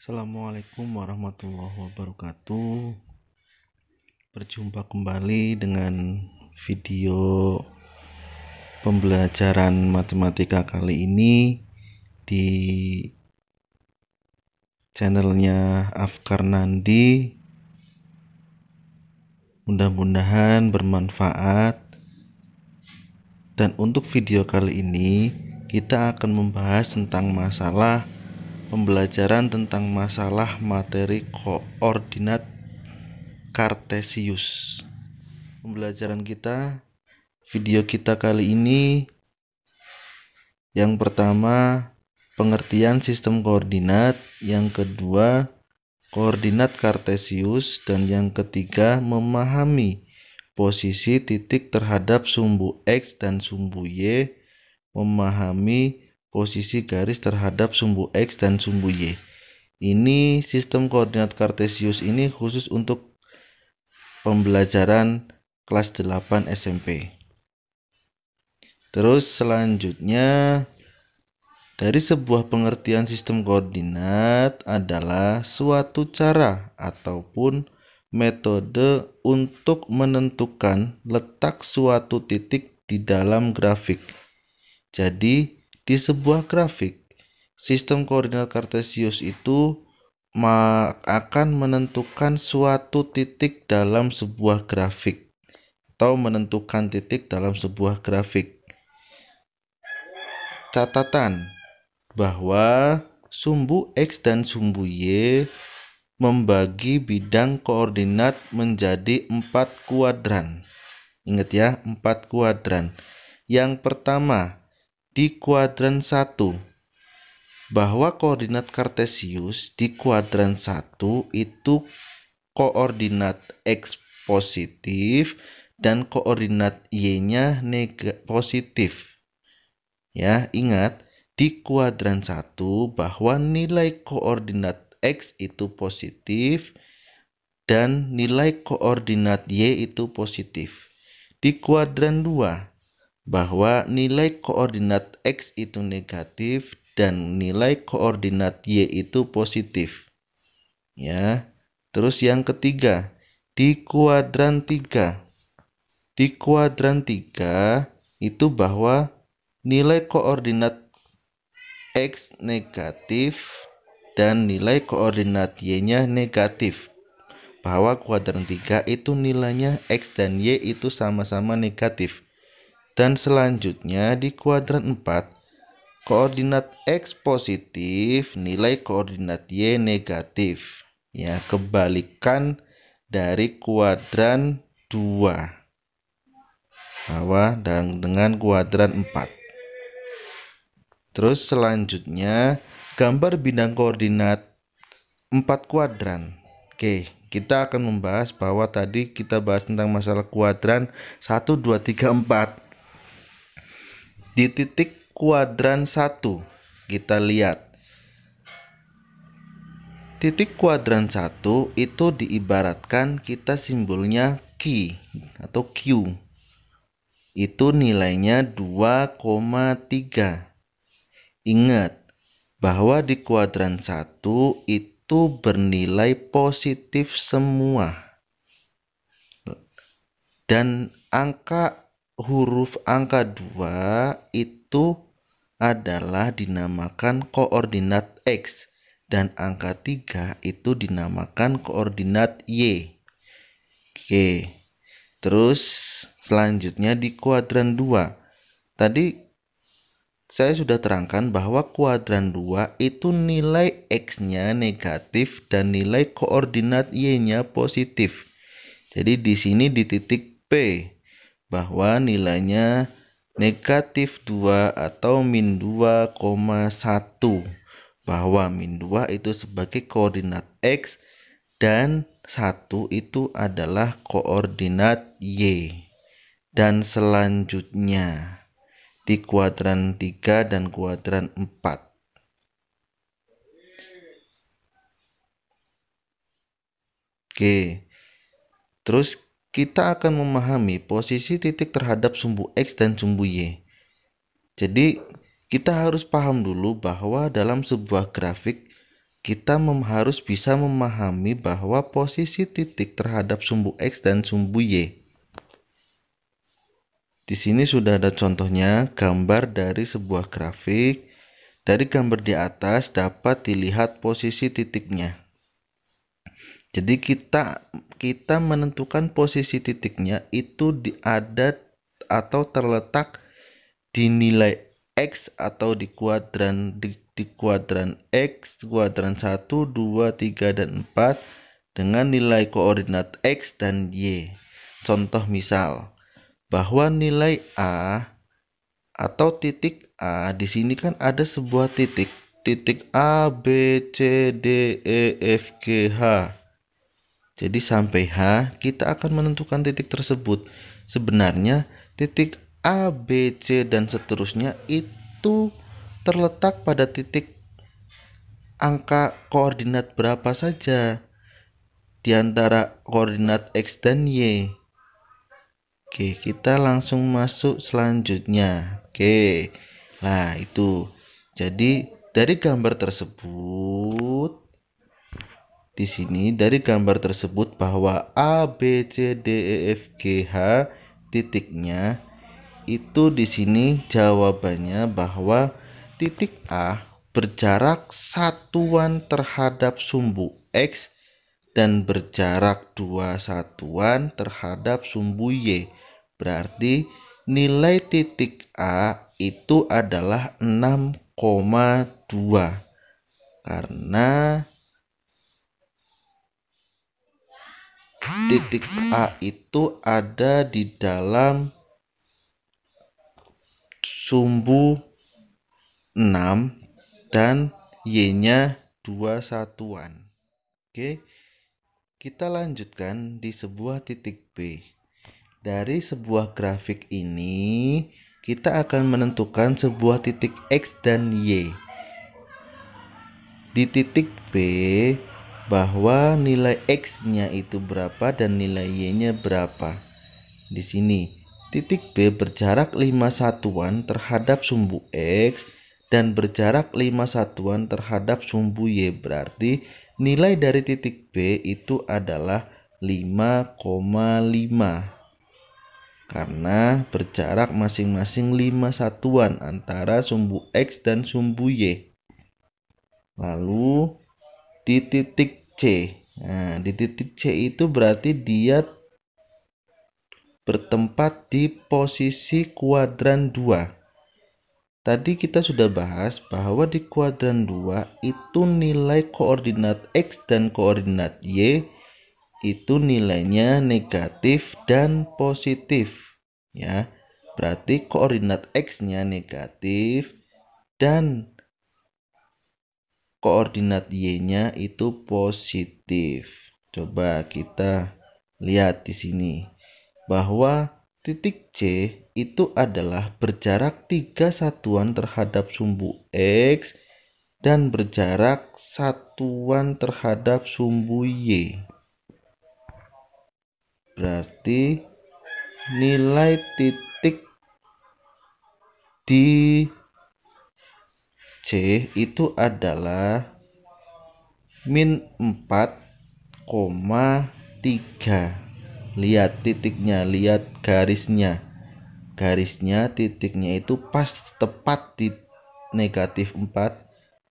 Assalamualaikum warahmatullahi wabarakatuh. Berjumpa kembali dengan video pembelajaran matematika kali ini di channelnya Afkar Nandi. Mudah-mudahan bermanfaat. Dan untuk video kali ini kita akan membahas tentang pembelajaran tentang masalah materi koordinat Kartesius. Video kita kali ini yang pertama pengertian sistem koordinat, yang kedua koordinat Kartesius, dan yang ketiga memahami posisi titik terhadap sumbu X dan sumbu Y, memahami posisi garis terhadap sumbu X dan sumbu Y. Ini sistem koordinat Kartesius ini khusus untuk pembelajaran kelas 8 SMP. Terus selanjutnya, dari sebuah pengertian sistem koordinat adalah suatu cara ataupun metode untuk menentukan letak suatu titik di dalam grafik. Jadi, di sebuah grafik, sistem koordinat Kartesius itu akan menentukan suatu titik dalam sebuah grafik atau menentukan titik dalam sebuah grafik. Catatan bahwa sumbu X dan sumbu Y membagi bidang koordinat menjadi 4 kuadran. Ingat ya, 4 kuadran. Yang pertama, di kuadran 1, bahwa koordinat Kartesius di kuadran 1 itu koordinat X positif dan koordinat Y-nya positif. Ya, ingat di kuadran 1 bahwa nilai koordinat X itu positif dan nilai koordinat Y itu positif. Di kuadran 2 bahwa nilai koordinat X itu negatif dan nilai koordinat Y itu positif. Ya. Terus yang ketiga, di kuadran 3. Di kuadran 3 itu bahwa nilai koordinat X negatif dan nilai koordinat Y-nya negatif. Bahwa kuadran 3 itu nilainya X dan Y itu sama-sama negatif. Dan selanjutnya di kuadran 4, koordinat X positif, nilai koordinat Y negatif. Ya, kebalikan dari kuadran 2. Bahwa dengan kuadran 4. Terus selanjutnya gambar bidang koordinat 4 kuadran. Oke, kita akan membahas bahwa tadi kita bahas tentang masalah kuadran 1, 2, 3, 4. Di titik kuadran 1 kita lihat. Titik kuadran 1 itu diibaratkan kita simbolnya Q atau Q. Itu nilainya 2,3. Ingat bahwa di kuadran 1 itu bernilai positif semua. Dan huruf angka 2 itu adalah dinamakan koordinat X. Dan angka 3 itu dinamakan koordinat Y. Oke. Terus selanjutnya di kuadran 2. Tadi saya sudah terangkan bahwa kuadran 2 itu nilai X-nya negatif dan nilai koordinat Y-nya positif. Jadi di sini di titik P bahwa nilainya negatif 2 atau min 2,1. Bahwa min 2 itu sebagai koordinat X dan 1 itu adalah koordinat Y. Dan selanjutnya di kuadran 3 dan kuadran 4. Oke. Terus kita akan memahami posisi titik terhadap sumbu X dan sumbu Y. Jadi kita harus paham dulu bahwa dalam sebuah grafik kita harus bisa memahami bahwa posisi titik terhadap sumbu X dan sumbu Y. Di sini sudah ada contohnya, gambar dari sebuah grafik. Dari gambar di atas dapat dilihat posisi titiknya. Jadi kita menentukan posisi titiknya itu ada atau terletak di nilai X atau di kuadran X, kuadran 1, 2, 3, dan 4 dengan nilai koordinat X dan Y. Contoh misal, bahwa nilai A atau titik A di sini kan ada sebuah titik A, B, C, D, E, F, G, H. Jadi sampai H kita akan menentukan titik tersebut. Sebenarnya titik A, B, C, dan seterusnya itu terletak pada titik angka koordinat berapa saja di antara koordinat X dan Y. Oke, kita langsung masuk selanjutnya. Oke, nah itu. Jadi dari gambar tersebut, di sini dari gambar tersebut bahwa A, B, C, D, E, F, G, H titiknya itu di sini jawabannya bahwa titik A berjarak satuan terhadap sumbu X dan berjarak 2 satuan terhadap sumbu Y. Berarti nilai titik A itu adalah 6,2 karena titik A itu ada di dalam sumbu 6 dan Y-nya 2 satuan. Oke, kita lanjutkan di sebuah titik B. Dari sebuah grafik ini, kita akan menentukan sebuah titik X dan Y. Di titik B, bahwa nilai X-nya itu berapa dan nilai Y-nya berapa. Di sini, titik B berjarak 5 satuan terhadap sumbu X dan berjarak 5 satuan terhadap sumbu Y. Berarti nilai dari titik B itu adalah 5,5 karena berjarak masing-masing 5 satuan antara sumbu X dan sumbu Y. Lalu di titik C, nah di titik C itu berarti dia bertempat di posisi kuadran 2. Tadi kita sudah bahas bahwa di kuadran 2 itu nilai koordinat X dan koordinat Y itu nilainya negatif dan positif, ya. Berarti koordinat X-nya negatif dan koordinat Y-nya itu positif. Coba kita lihat di sini bahwa titik C itu adalah berjarak 3 satuan terhadap sumbu X dan berjarak satuan terhadap sumbu Y. Berarti nilai titik di C itu adalah min 4,3. Lihat titiknya, lihat garisnya. Garisnya titiknya itu pas tepat di negatif 4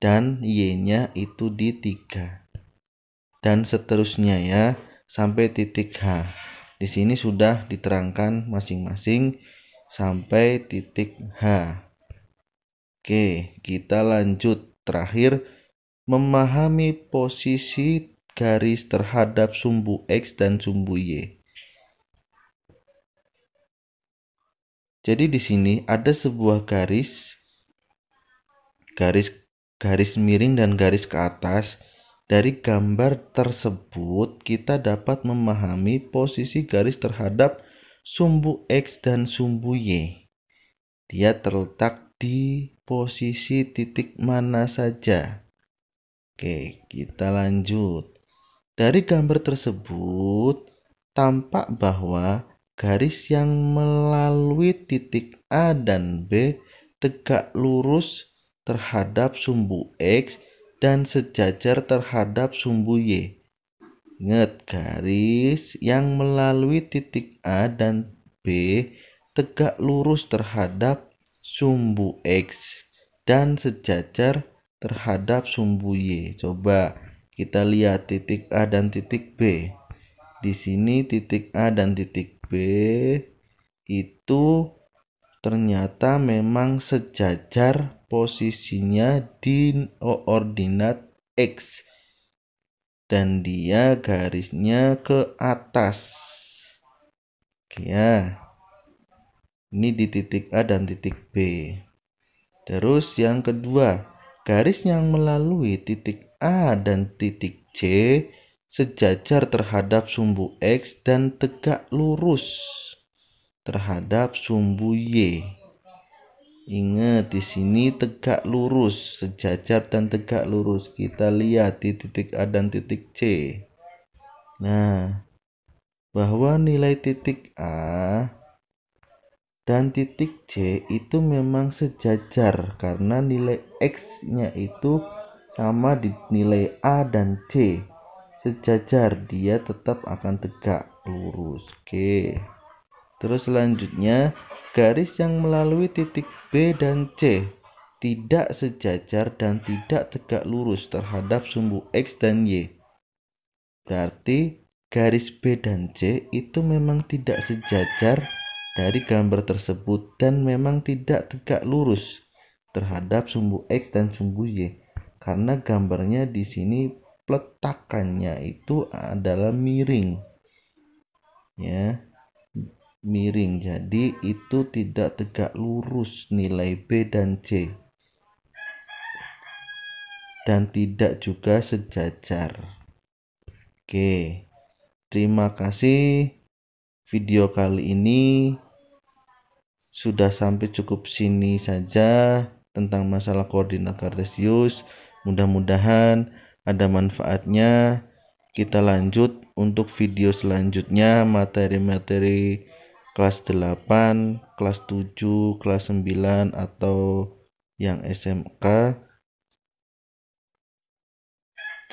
dan Y-nya itu di 3. Dan seterusnya ya sampai titik H. Di sini sudah diterangkan masing-masing sampai titik H. Oke, kita lanjut. Terakhir, memahami posisi garis terhadap sumbu X dan sumbu Y. Jadi di sini ada sebuah garis miring dan garis ke atas. Dari gambar tersebut kita dapat memahami posisi garis terhadap sumbu X dan sumbu Y. Dia terletak di posisi titik mana saja. Oke, kita lanjut. Dari gambar tersebut tampak bahwa garis yang melalui titik A dan B tegak lurus terhadap sumbu X dan sejajar terhadap sumbu Y. Ingat, garis yang melalui titik A dan B tegak lurus terhadap sumbu X dan sejajar terhadap sumbu Y. Coba kita lihat titik A dan titik B. Di sini titik A dan titik B itu ternyata memang sejajar posisinya di ordinat X dan dia garisnya ke atas. Oke ya, ini di titik A dan titik B. Terus yang kedua, garis yang melalui titik A dan titik C sejajar terhadap sumbu X dan tegak lurus terhadap sumbu Y. Ingat, di sini tegak lurus, sejajar dan tegak lurus. Kita lihat di titik A dan titik C. Nah, bahwa nilai titik A dan titik C itu memang sejajar karena nilai X-nya itu sama di nilai A dan C. Sejajar, dia tetap akan tegak lurus. Oke. Terus selanjutnya, garis yang melalui titik B dan C tidak sejajar dan tidak tegak lurus terhadap sumbu X dan Y. Berarti garis B dan C itu memang tidak sejajar dari gambar tersebut dan memang tidak tegak lurus terhadap sumbu X dan sumbu Y. Karena gambarnya di sini peletakannya itu adalah miring. Ya. Miring, jadi itu tidak tegak lurus nilai B dan C dan tidak juga sejajar. Oke, terima kasih. Video kali ini sudah sampai cukup sini saja tentang masalah koordinat kartesius. Mudah-mudahan ada manfaatnya. Kita lanjut untuk video selanjutnya, materi-materi kelas 8, kelas 7, kelas 9 atau yang SMK.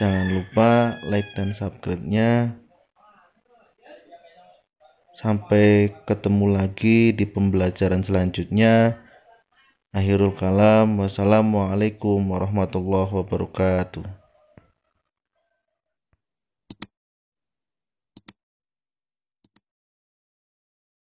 Jangan lupa like dan subscribe-nya. Sampai ketemu lagi di pembelajaran selanjutnya. Akhirul kalam, wassalamualaikum warahmatullahi wabarakatuh.